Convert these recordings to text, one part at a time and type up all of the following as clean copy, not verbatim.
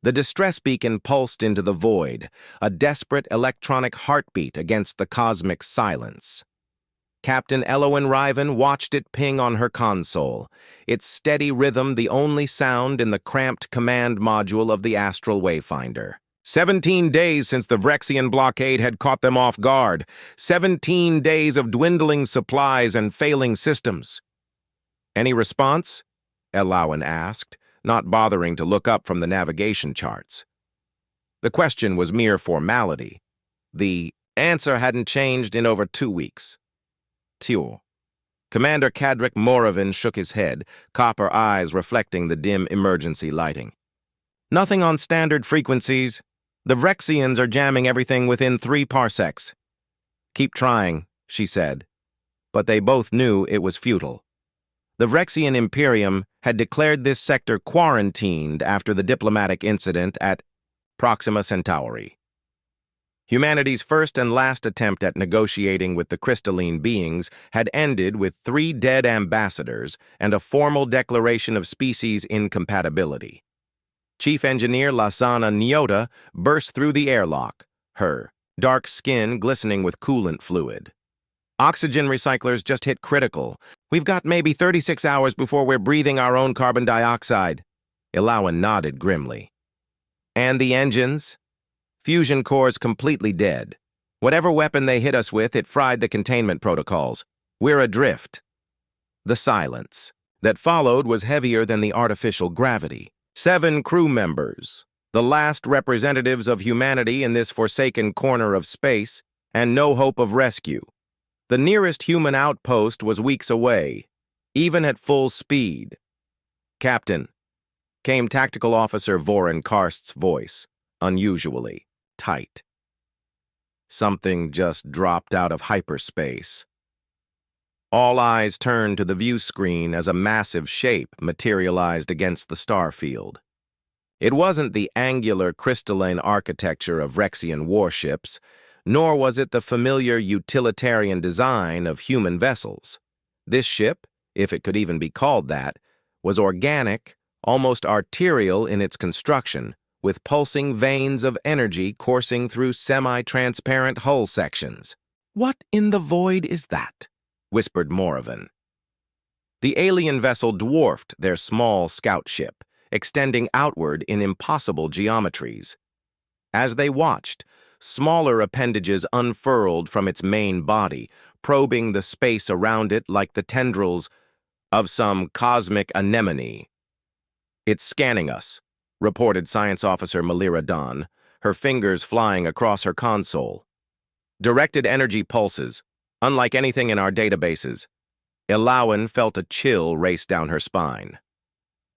The distress beacon pulsed into the void, a desperate electronic heartbeat against the cosmic silence. Captain Elowen Riven watched it ping on her console, its steady rhythm the only sound in the cramped command module of the Astral Wayfinder. 17 days since the Vrexian blockade had caught them off guard. 17 days of dwindling supplies and failing systems. "Any response?" Elowen asked, not bothering to look up from the navigation charts. The question was mere formality. The answer hadn't changed in over 2 weeks. Tio. Commander Kadric Moravin shook his head, copper eyes reflecting the dim emergency lighting. "Nothing on standard frequencies. The Vrexians are jamming everything within 3 parsecs. "Keep trying," she said. But they both knew it was futile. The Vrexian Imperium had declared this sector quarantined after the diplomatic incident at Proxima Centauri. Humanity's first and last attempt at negotiating with the crystalline beings had ended with 3 dead ambassadors and a formal declaration of species incompatibility. Chief Engineer Lasana Nyota burst through the airlock, her dark skin glistening with coolant fluid. "Oxygen recyclers just hit critical. We've got maybe 36 hours before we're breathing our own carbon dioxide." Elowen nodded grimly. "And the engines? Fusion cores completely dead. Whatever weapon they hit us with, it fried the containment protocols. We're adrift." The silence that followed was heavier than the artificial gravity. 7 crew members, the last representatives of humanity in this forsaken corner of space, and no hope of rescue. The nearest human outpost was weeks away, even at full speed. "Captain," came Tactical Officer Vorin Karst's voice, unusually tight. Something just dropped out of hyperspace. All eyes turned to the view screen as a massive shape materialized against the star field. It wasn't the angular crystalline architecture of Vrexian warships, nor was it the familiar utilitarian design of human vessels. This ship, if it could even be called that, was organic, almost arterial in its construction, with pulsing veins of energy coursing through semi-transparent hull sections. "What in the void is that?" whispered Moravin. The alien vessel dwarfed their small scout ship, extending outward in impossible geometries. As they watched, smaller appendages unfurled from its main body, probing the space around it like the tendrils of some cosmic anemone. "It's scanning us," reported Science Officer Malira Don, her fingers flying across her console. "Directed energy pulses, unlike anything in our databases." Elowen felt a chill race down her spine.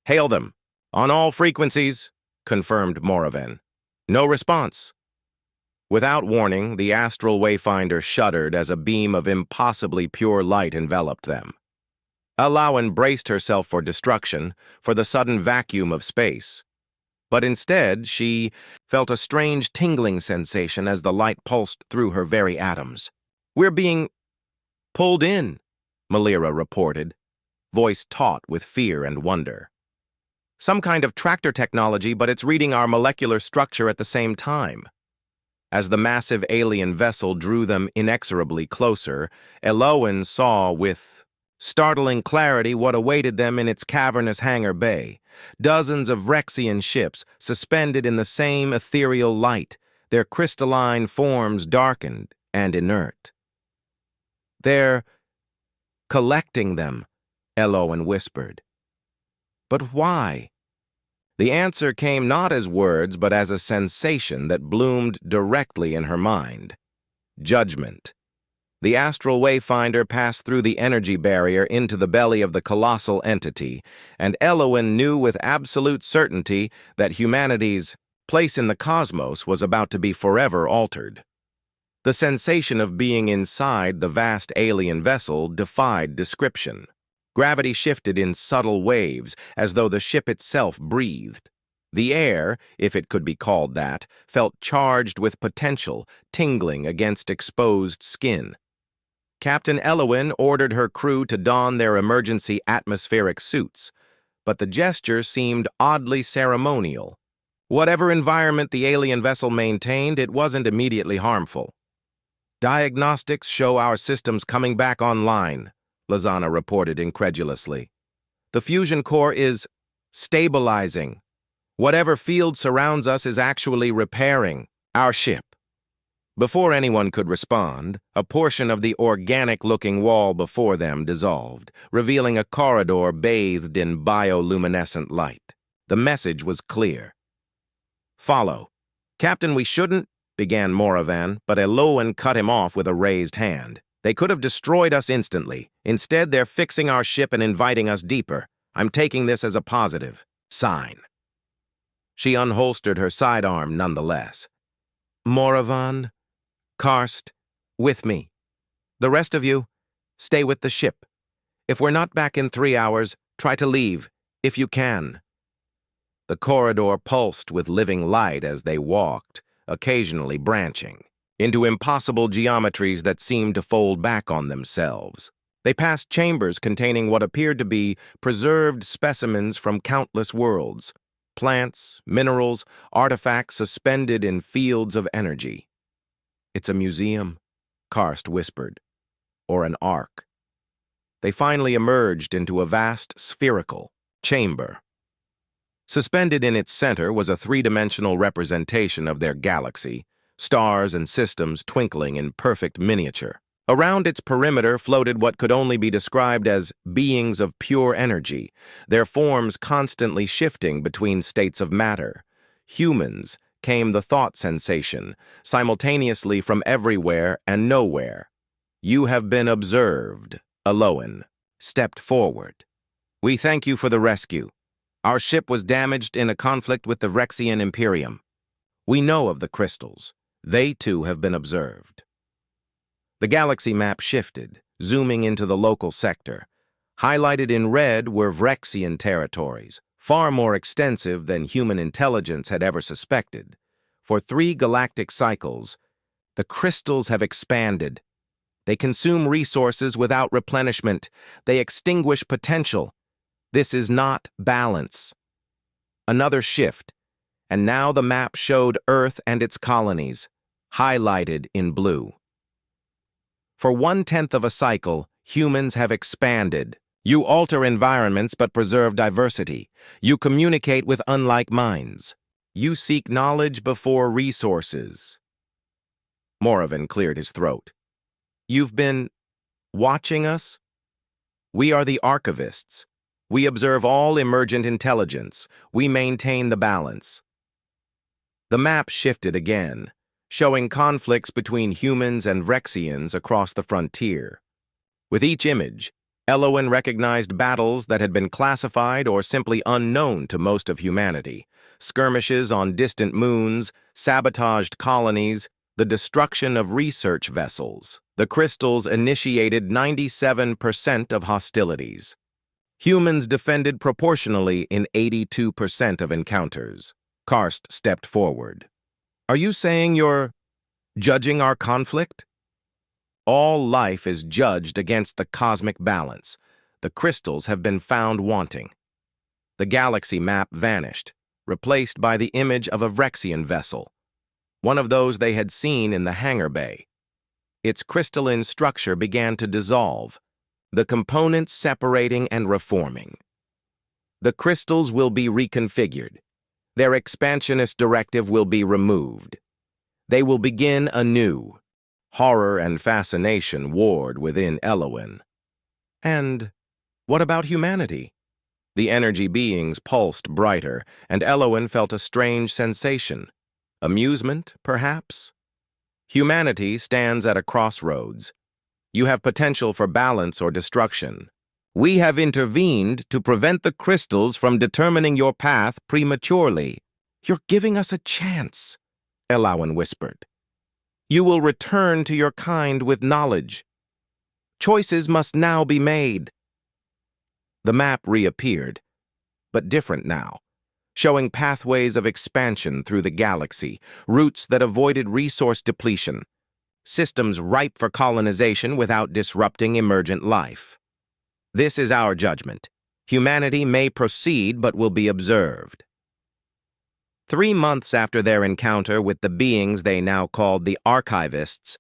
"Hail them, on all frequencies," confirmed Moravin. "No response." Without warning, the Astral Wayfinder shuddered as a beam of impossibly pure light enveloped them. Elowen braced herself for destruction, for the sudden vacuum of space. But instead, she felt a strange tingling sensation as the light pulsed through her very atoms. "We're being pulled in," Malira reported, voice taut with fear and wonder. "Some kind of tractor technology, but it's reading our molecular structure at the same time." As the massive alien vessel drew them inexorably closer, Elowen saw with startling clarity what awaited them in its cavernous hangar bay. Dozens of Vrexian ships suspended in the same ethereal light, their crystalline forms darkened and inert. "They're collecting them," Elowen whispered. But why? The answer came not as words, but as a sensation that bloomed directly in her mind. Judgment. The Astral Wayfinder passed through the energy barrier into the belly of the colossal entity, and Elowen knew with absolute certainty that humanity's place in the cosmos was about to be forever altered. The sensation of being inside the vast alien vessel defied description. Gravity shifted in subtle waves, as though the ship itself breathed. The air, if it could be called that, felt charged with potential, tingling against exposed skin. Captain Elowen ordered her crew to don their emergency atmospheric suits, but the gesture seemed oddly ceremonial. Whatever environment the alien vessel maintained, it wasn't immediately harmful. Diagnostics show our systems coming back online, Lozana reported incredulously. The fusion core is stabilizing. Whatever field surrounds us is actually repairing our ship. Before anyone could respond, a portion of the organic-looking wall before them dissolved, revealing a corridor bathed in bioluminescent light. The message was clear. "Follow." "Captain, we shouldn't," began Moravan, but Eloan cut him off with a raised hand. "They could have destroyed us instantly. Instead, they're fixing our ship and inviting us deeper. I'm taking this as a positive sign." She unholstered her sidearm nonetheless. "Moravan, Karst, with me. The rest of you, stay with the ship. If we're not back in 3 hours, try to leave, if you can." The corridor pulsed with living light as they walked, occasionally branching into impossible geometries that seemed to fold back on themselves. They passed chambers containing what appeared to be preserved specimens from countless worlds, plants, minerals, artifacts suspended in fields of energy. "It's a museum," Karst whispered, "or an ark." They finally emerged into a vast spherical chamber. Suspended in its center was a three-dimensional representation of their galaxy, stars and systems twinkling in perfect miniature. Around its perimeter floated what could only be described as beings of pure energy, their forms constantly shifting between states of matter. Humans, came the thought sensation, simultaneously from everywhere and nowhere. "You have been observed," Eloan stepped forward. "We thank you for the rescue. Our ship was damaged in a conflict with the Rexian Imperium. We know of the crystals. They too have been observed." The galaxy map shifted, zooming into the local sector. Highlighted in red were Vrexian territories, far more extensive than human intelligence had ever suspected. For 3 galactic cycles, the crystals have expanded. They consume resources without replenishment. They extinguish potential. This is not balance. Another shift, and now the map showed Earth and its colonies, highlighted in blue. For 1/10 of a cycle, humans have expanded. You alter environments but preserve diversity. You communicate with unlike minds. You seek knowledge before resources. Moravan cleared his throat. "You've been watching us? We are the archivists. We observe all emergent intelligence. We maintain the balance." The map shifted again, showing conflicts between humans and Vrexians across the frontier. With each image, Eloan recognized battles that had been classified or simply unknown to most of humanity. Skirmishes on distant moons, sabotaged colonies, the destruction of research vessels. The crystals initiated 97% of hostilities. Humans defended proportionally in 82% of encounters. Karst stepped forward. "Are you saying you're judging our conflict?" "All life is judged against the cosmic balance. The crystals have been found wanting." The galaxy map vanished, replaced by the image of a Vrexian vessel, one of those they had seen in the hangar bay. Its crystalline structure began to dissolve, the components separating and reforming. The crystals will be reconfigured. Their expansionist directive will be removed. They will begin anew. Horror and fascination warred within Eloan. "And what about humanity?" The energy beings pulsed brighter, and Eloan felt a strange sensation. Amusement, perhaps? "Humanity stands at a crossroads. You have potential for balance or destruction. We have intervened to prevent the crystals from determining your path prematurely." "You're giving us a chance," Eloan whispered. "You will return to your kind with knowledge. Choices must now be made." The map reappeared, but different now, showing pathways of expansion through the galaxy, routes that avoided resource depletion, systems ripe for colonization without disrupting emergent life. "This is our judgment. Humanity may proceed but will be observed." 3 months after their encounter with the beings they now called the Archivists,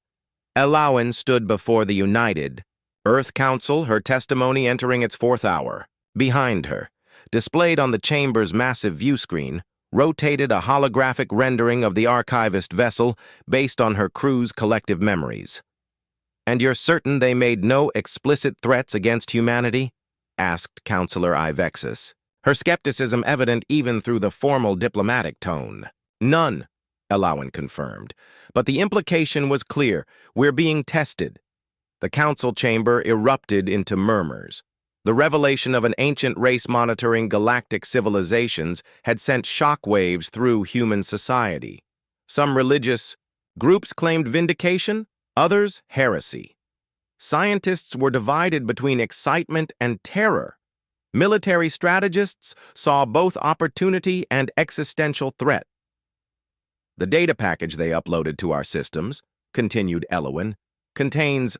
Elowen stood before the United Earth Council, her testimony entering its 4th hour. Behind her, displayed on the chamber's massive view screen, rotated a holographic rendering of the Archivist vessel based on her crew's collective memories. "And you're certain they made no explicit threats against humanity?" asked Counselor Ivexis, her skepticism evident even through the formal diplomatic tone. "None," Elowen confirmed, but the implication was clear: we're being tested. The council chamber erupted into murmurs. The revelation of an ancient race monitoring galactic civilizations had sent shockwaves through human society. Some religious groups claimed vindication, others heresy. Scientists were divided between excitement and terror. Military strategists saw both opportunity and existential threat. "The data package they uploaded to our systems," continued Elowen, "contains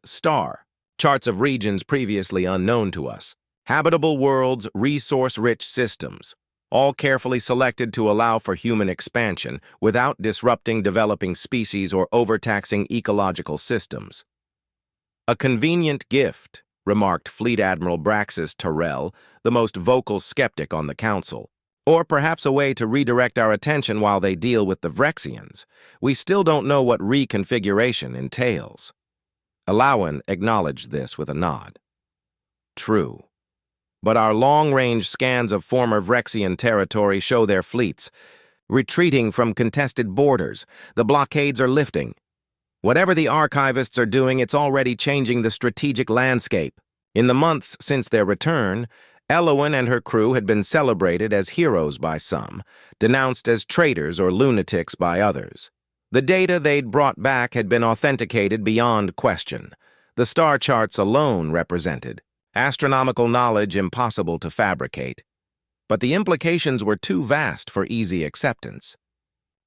charts of regions previously unknown to us, habitable worlds, resource-rich systems, all carefully selected to allow for human expansion without disrupting developing species or overtaxing ecological systems." "A convenient gift," remarked Fleet Admiral Braxis Terrell, the most vocal skeptic on the council. "Or perhaps a way to redirect our attention while they deal with the Vrexians. We still don't know what reconfiguration entails." Elowen acknowledged this with a nod. "True. But our long-range scans of former Vrexian territory show their fleets retreating from contested borders. The blockades are lifting. Whatever the Archivists are doing, it's already changing the strategic landscape. In the months since their return, Elowen and her crew had been celebrated as heroes by some, denounced as traitors or lunatics by others. The data they'd brought back had been authenticated beyond question. The star charts alone represented astronomical knowledge impossible to fabricate. But the implications were too vast for easy acceptance.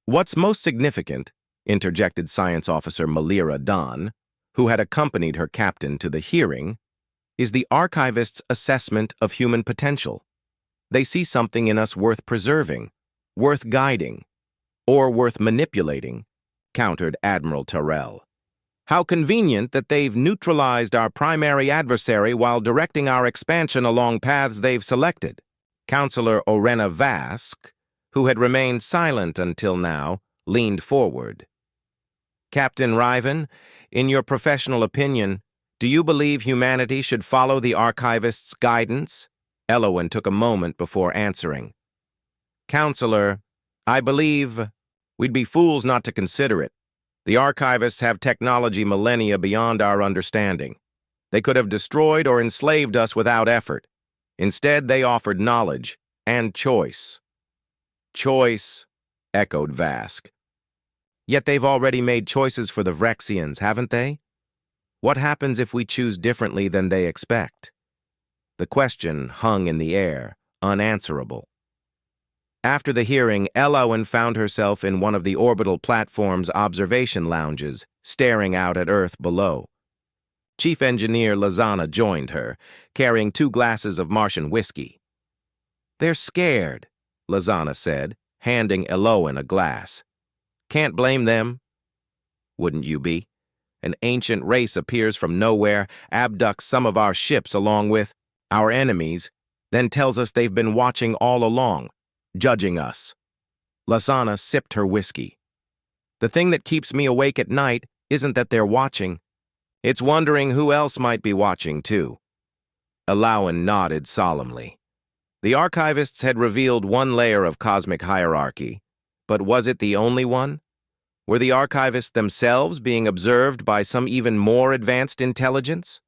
"What's most significant," interjected Science Officer Malira Don, who had accompanied her captain to the hearing, "is the Archivists' assessment of human potential. They see something in us worth preserving, worth guiding, or worth manipulating," countered Admiral Terrell. "How convenient that they've neutralized our primary adversary while directing our expansion along paths they've selected." Counselor Orena Vask, who had remained silent until now, leaned forward. "Captain Riven, in your professional opinion, do you believe humanity should follow the Archivists' guidance?" Elowen took a moment before answering. "Counselor, I believe we'd be fools not to consider it. The Archivists have technology millennia beyond our understanding. They could have destroyed or enslaved us without effort. Instead, they offered knowledge and choice." "Choice," echoed Vask. "Yet they've already made choices for the Vrexians, haven't they? What happens if we choose differently than they expect?" The question hung in the air, unanswerable. After the hearing, Elowen found herself in one of the orbital platform's observation lounges, staring out at Earth below. Chief Engineer Lazana joined her, carrying 2 glasses of Martian whiskey. "They're scared," Lazana said, handing Elowen a glass. "Can't blame them." "Wouldn't you be? An ancient race appears from nowhere, abducts some of our ships along with our enemies, then tells us they've been watching all along, judging us." Lazana sipped her whiskey. "The thing that keeps me awake at night isn't that they're watching. It's wondering who else might be watching, too." Elowen nodded solemnly. The Archivists had revealed one layer of cosmic hierarchy, but was it the only one? Were the Archivists themselves being observed by some even more advanced intelligence?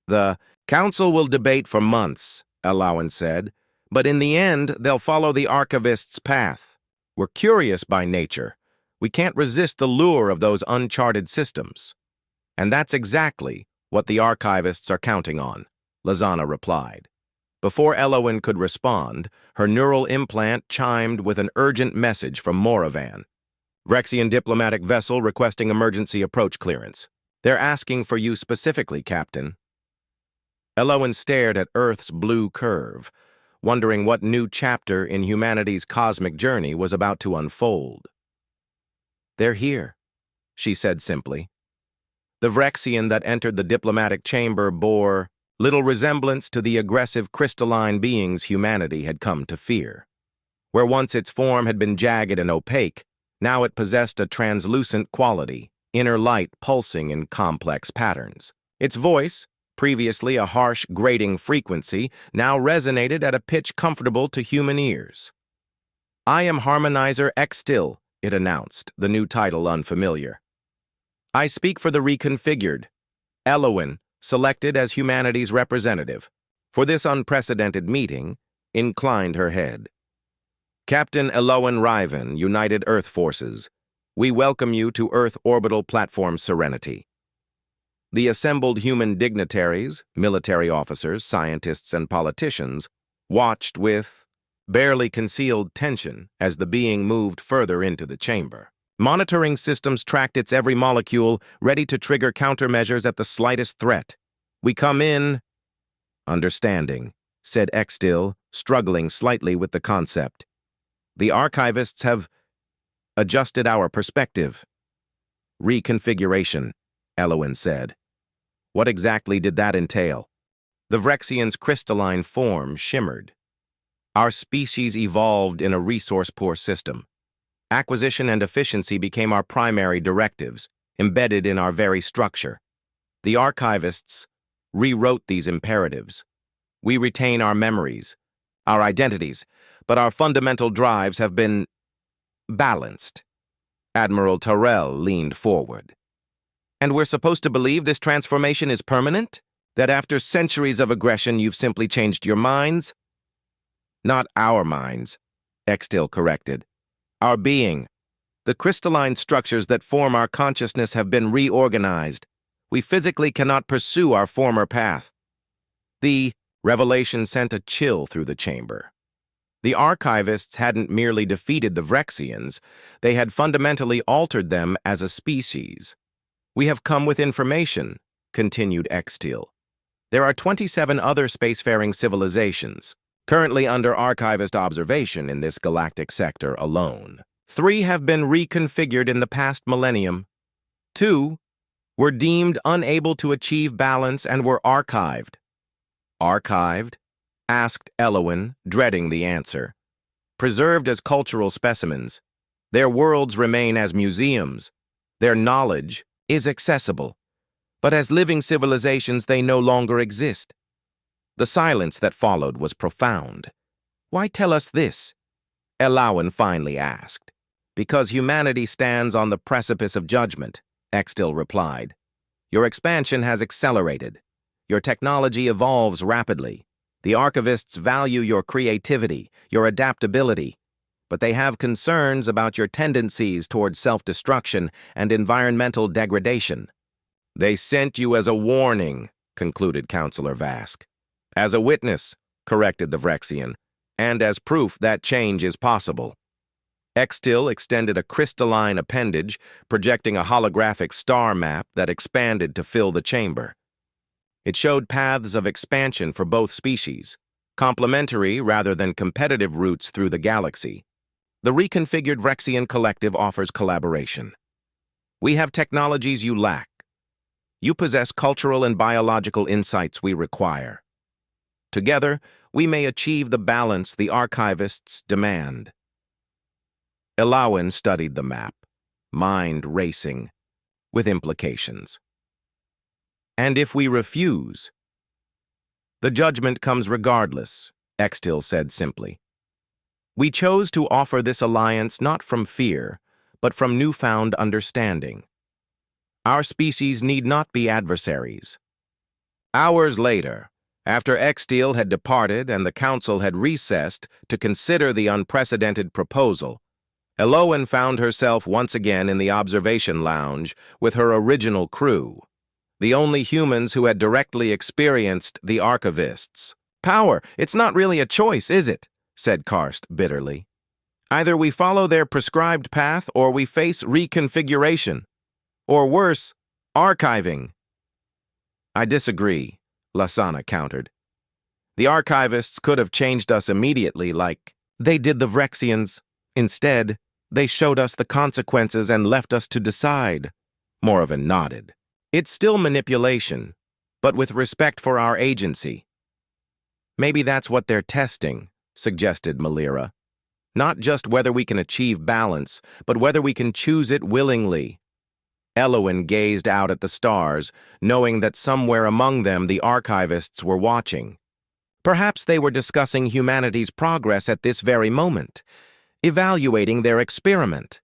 "The Council will debate for months," Elowen said, "but in the end, they'll follow the Archivists' path. We're curious by nature. We can't resist the lure of those uncharted systems." "And that's exactly what the Archivists are counting on," Lazana replied. Before Elowen could respond, her neural implant chimed with an urgent message from Moravan. "Vrexian diplomatic vessel requesting emergency approach clearance. They're asking for you specifically, Captain." Elowen stared at Earth's blue curve, wondering what new chapter in humanity's cosmic journey was about to unfold. "They're here," she said simply. The Vrexian that entered the diplomatic chamber bore little resemblance to the aggressive crystalline beings humanity had come to fear. Where once its form had been jagged and opaque, now it possessed a translucent quality, inner light pulsing in complex patterns. Its voice, previously a harsh, grating frequency, now resonated at a pitch comfortable to human ears. "I am Harmonizer X-Still," it announced, the new title unfamiliar. "I speak for the reconfigured. Elowen, selected as humanity's representative, for this unprecedented meeting," inclined her head. "Captain Elowen Riven, United Earth Forces, we welcome you to Earth Orbital Platform Serenity." The assembled human dignitaries, military officers, scientists, and politicians watched with barely concealed tension as the being moved further into the chamber. Monitoring systems tracked its every molecule, ready to trigger countermeasures at the slightest threat. "We come in..." "Understanding," said X-Still, struggling slightly with the concept. "The archivists have adjusted our perspective." "Reconfiguration," Elowen said. "What exactly did that entail?" The Vrexian's crystalline form shimmered. "Our species evolved in a resource-poor system. Acquisition and efficiency became our primary directives, embedded in our very structure. The archivists rewrote these imperatives. We retain our memories, our identities, but our fundamental drives have been balanced." Admiral Terrell leaned forward. "And we're supposed to believe this transformation is permanent? That after centuries of aggression you've simply changed your minds?" "Not our minds," X-Still corrected. "Our being. The crystalline structures that form our consciousness have been reorganized. We physically cannot pursue our former path." The revelation sent a chill through the chamber. The archivists hadn't merely defeated the Vrexians, they had fundamentally altered them as a species. "We have come with information," continued X-Still. "There are 27 other spacefaring civilizations currently under archivist observation in this galactic sector alone. 3 have been reconfigured in the past millennium. 2 were deemed unable to achieve balance and were archived." "Archived?" asked Elowen, dreading the answer. "Preserved as cultural specimens. Their worlds remain as museums. Their knowledge is accessible. But as living civilizations, they no longer exist." The silence that followed was profound. "Why tell us this?" Elowen finally asked. "Because humanity stands on the precipice of judgment," X-Still replied. "Your expansion has accelerated. Your technology evolves rapidly. The archivists value your creativity, your adaptability, but they have concerns about your tendencies towards self-destruction and environmental degradation." "They sent you as a warning," concluded Counselor Vask. "As a witness," corrected the Vrexian, "and as proof that change is possible." X-Still extended a crystalline appendage, projecting a holographic star map that expanded to fill the chamber. It showed paths of expansion for both species, complementary rather than competitive routes through the galaxy. The reconfigured Vrexian collective offers collaboration. "We have technologies you lack. You possess cultural and biological insights we require. Together, we may achieve the balance the archivists demand." Elowen studied the map, mind racing, with implications. "And if we refuse?" "The judgment comes regardless," X-Still said simply. "We chose to offer this alliance not from fear, but from newfound understanding. Our species need not be adversaries." Hours later, after X-Still had departed and the Council had recessed to consider the unprecedented proposal, Elowen found herself once again in the observation lounge with her original crew, the only humans who had directly experienced the archivists. "Power, it's not really a choice, is it?" said Karst bitterly. "Either we follow their prescribed path or we face reconfiguration. Or worse, archiving." "I disagree," Lasana countered. The archivists could have changed us immediately like they did the Vrexians. Instead, they showed us the consequences and left us to decide. Morven nodded. It's still manipulation, but with respect for our agency. Maybe that's what they're testing, suggested Malira. Not just whether we can achieve balance, but whether we can choose it willingly. Elowin gazed out at the stars, knowing that somewhere among them the archivists were watching. Perhaps they were discussing humanity's progress at this very moment, evaluating their experiment.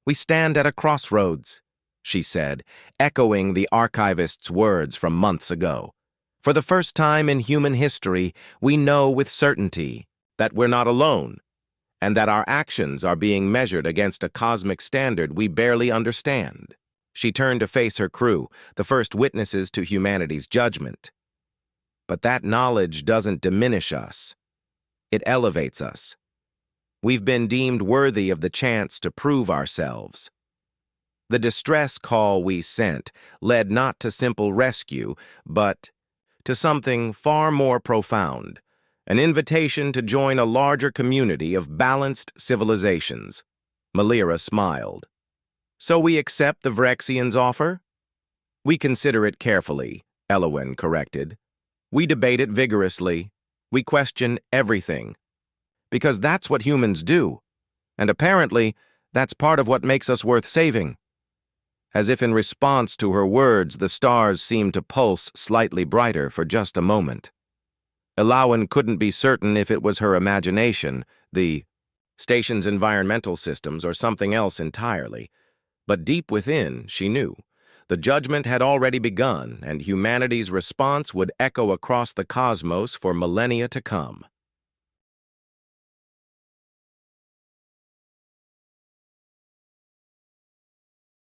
We stand at a crossroads, she said, echoing the archivist's words from months ago. For the first time in human history, we know with certainty that we're not alone, and that our actions are being measured against a cosmic standard we barely understand. She turned to face her crew, the first witnesses to humanity's judgment. But that knowledge doesn't diminish us. It elevates us. We've been deemed worthy of the chance to prove ourselves. The distress call we sent led not to simple rescue, but to something far more profound, an invitation to join a larger community of balanced civilizations. Malira smiled. So we accept the Vrexians' offer? We consider it carefully, Elowin corrected. We debate it vigorously. We question everything. Because that's what humans do. And apparently, that's part of what makes us worth saving. As if in response to her words, the stars seemed to pulse slightly brighter for just a moment. Elowin couldn't be certain if it was her imagination, the station's environmental systems, or something else entirely. But deep within, she knew. The judgment had already begun, and humanity's response would echo across the cosmos for millennia to come.